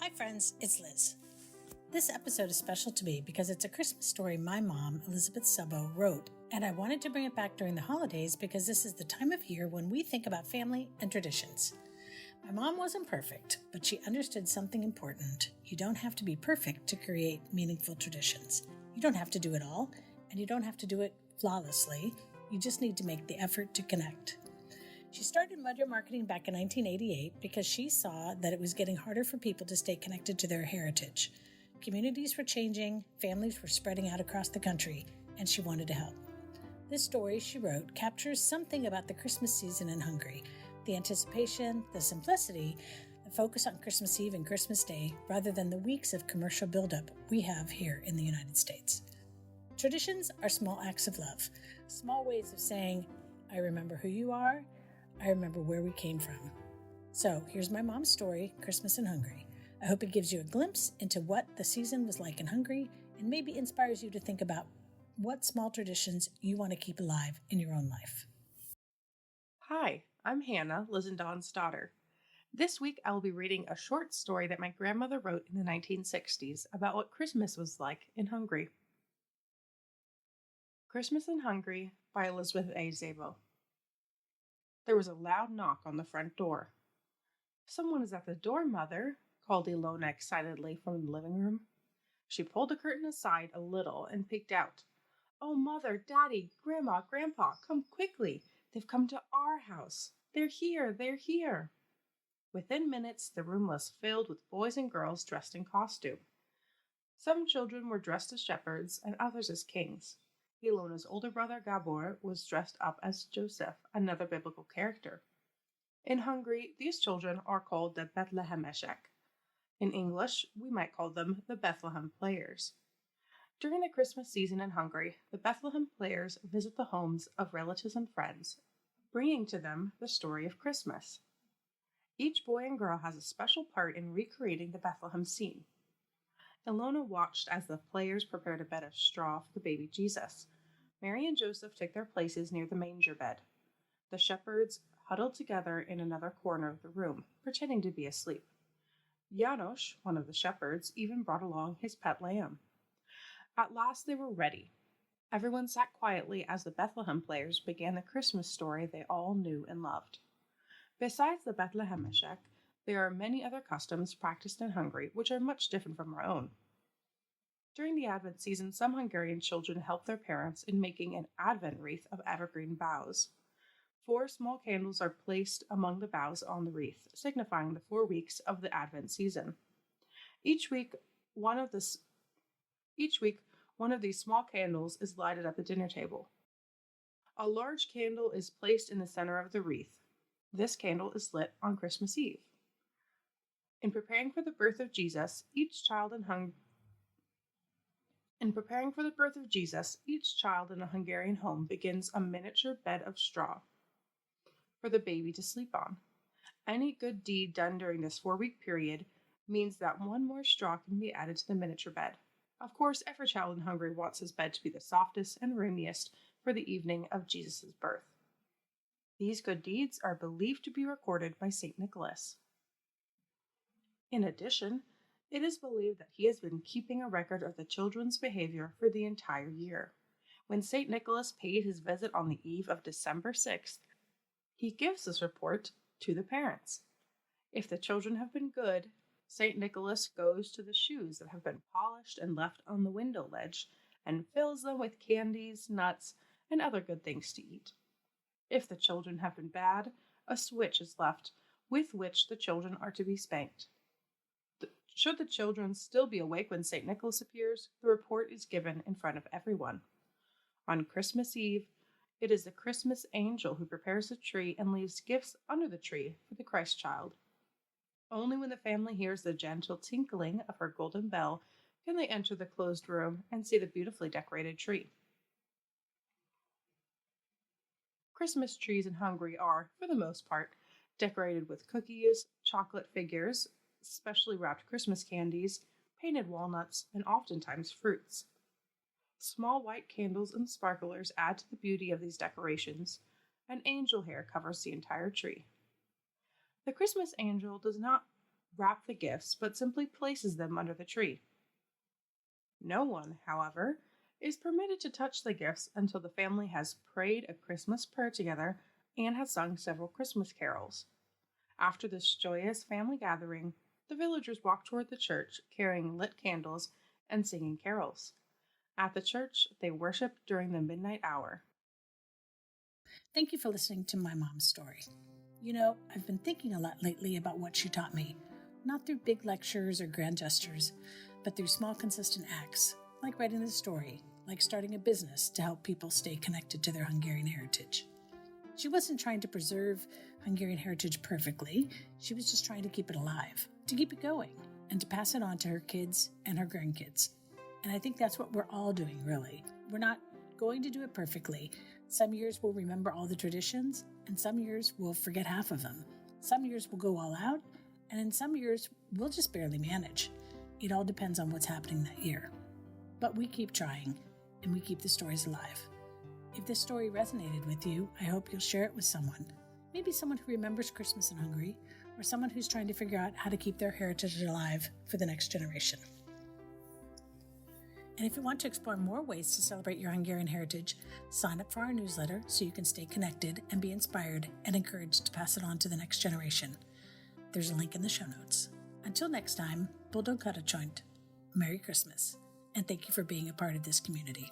Hi friends, it's Liz. This episode is special to me because it's a Christmas story my mom, Elizabeth Szabo, wrote, and I wanted to bring it back during the holidays because this is the time of year when we think about family and traditions. My mom wasn't perfect, but she understood something important. You don't have to be perfect to create meaningful traditions. You don't have to do it all, and you don't have to do it flawlessly. You just need to make the effort to connect. She started Magyar Marketing back in 1988 because she saw that it was getting harder for people to stay connected to their heritage. Communities were changing, families were spreading out across the country, and she wanted to help. This story she wrote captures something about the Christmas season in Hungary, the anticipation, the simplicity, the focus on Christmas Eve and Christmas Day, rather than the weeks of commercial buildup we have here in the United States. Traditions are small acts of love, small ways of saying, I remember who you are, I remember where we came from. So here's my mom's story, Christmas in Hungary. I hope it gives you a glimpse into what the season was like in Hungary and maybe inspires you to think about what small traditions you want to keep alive in your own life. Hi, I'm Hannah, Liz and Dawn's daughter. This week I will be reading a short story that my grandmother wrote in the 1960s about what Christmas was like in Hungary. Christmas in Hungary by Elizabeth A. Szabo. There was a loud knock on the front door. Someone is at the door, Mother, called Ilona excitedly from the living room. She pulled the curtain aside a little and peeked out. Oh, Mother, Daddy, Grandma, Grandpa, come quickly. They've come to our house. They're here. Within minutes, the room was filled with boys and girls dressed in costume. Some children were dressed as shepherds and others as kings. Ilona's older brother Gabor was dressed up as Joseph, another biblical character. In Hungary, these children are called the Bethlehemesek. In English, we might call them the Bethlehem Players. During the Christmas season in Hungary, the Bethlehem Players visit the homes of relatives and friends, bringing to them the story of Christmas. Each boy and girl has a special part in recreating the Bethlehem scene. Ilona watched as the players prepared a bed of straw for the baby Jesus. Mary and Joseph took their places near the manger bed. The shepherds huddled together in another corner of the room, pretending to be asleep. János, one of the shepherds, even brought along his pet lamb. At last they were ready. Everyone sat quietly as the Bethlehem Players began the Christmas story they all knew and loved. Besides the Bethlehemesek, there are many other customs practiced in Hungary which are much different from our own. During the Advent season, some Hungarian children help their parents in making an Advent wreath of evergreen boughs. 4 small candles are placed among the boughs on the wreath, signifying the 4 weeks of the Advent season. Each week, one of these small candles is lighted at the dinner table. A large candle is placed in the center of the wreath. This candle is lit on Christmas Eve. In preparing for the birth of Jesus, each child in a Hungarian home begins a miniature bed of straw for the baby to sleep on. Any good deed done during this 4-week period means that one more straw can be added to the miniature bed. Of course, every child in Hungary wants his bed to be the softest and roomiest for the evening of Jesus' birth. These good deeds are believed to be recorded by St. Nicholas. In addition, it is believed that he has been keeping a record of the children's behavior for the entire year. When St. Nicholas paid his visit on the eve of December 6th, he gives this report to the parents. If the children have been good, St. Nicholas goes to the shoes that have been polished and left on the window ledge and fills them with candies, nuts, and other good things to eat. If the children have been bad, a switch is left with which the children are to be spanked. Should the children still be awake when St. Nicholas appears, the report is given in front of everyone. On Christmas Eve, it is the Christmas angel who prepares the tree and leaves gifts under the tree for the Christ child. Only when the family hears the gentle tinkling of her golden bell can they enter the closed room and see the beautifully decorated tree. Christmas trees in Hungary are, for the most part, decorated with cookies, chocolate figures, specially wrapped Christmas candies, painted walnuts, and oftentimes fruits. Small white candles and sparklers add to the beauty of these decorations. An angel hair covers the entire tree. The Christmas angel does not wrap the gifts but simply places them under the tree. No one, however, is permitted to touch the gifts until the family has prayed a Christmas prayer together and has sung several Christmas carols. After this joyous family gathering, the villagers walk toward the church carrying lit candles and singing carols. At the church, they worship during the midnight hour. Thank you for listening to my mom's story. You know, I've been thinking a lot lately about what she taught me, not through big lectures or grand gestures, but through small, consistent acts, like writing a story, like starting a business to help people stay connected to their Hungarian heritage. She wasn't trying to preserve Hungarian heritage perfectly. She was just trying to keep it alive, to keep it going, and to pass it on to her kids and her grandkids. And I think that's what we're all doing, really. We're not going to do it perfectly. Some years we'll remember all the traditions, and some years we'll forget half of them. Some years we'll go all out, and in some years we'll just barely manage. It all depends on what's happening that year. But we keep trying, and we keep the stories alive. If this story resonated with you, I hope you'll share it with someone. Maybe someone who remembers Christmas in Hungary, or someone who's trying to figure out how to keep their heritage alive for the next generation. And if you want to explore more ways to celebrate your Hungarian heritage, sign up for our newsletter so you can stay connected and be inspired and encouraged to pass it on to the next generation. There's a link in the show notes. Until next time, build Merry Christmas, and thank you for being a part of this community.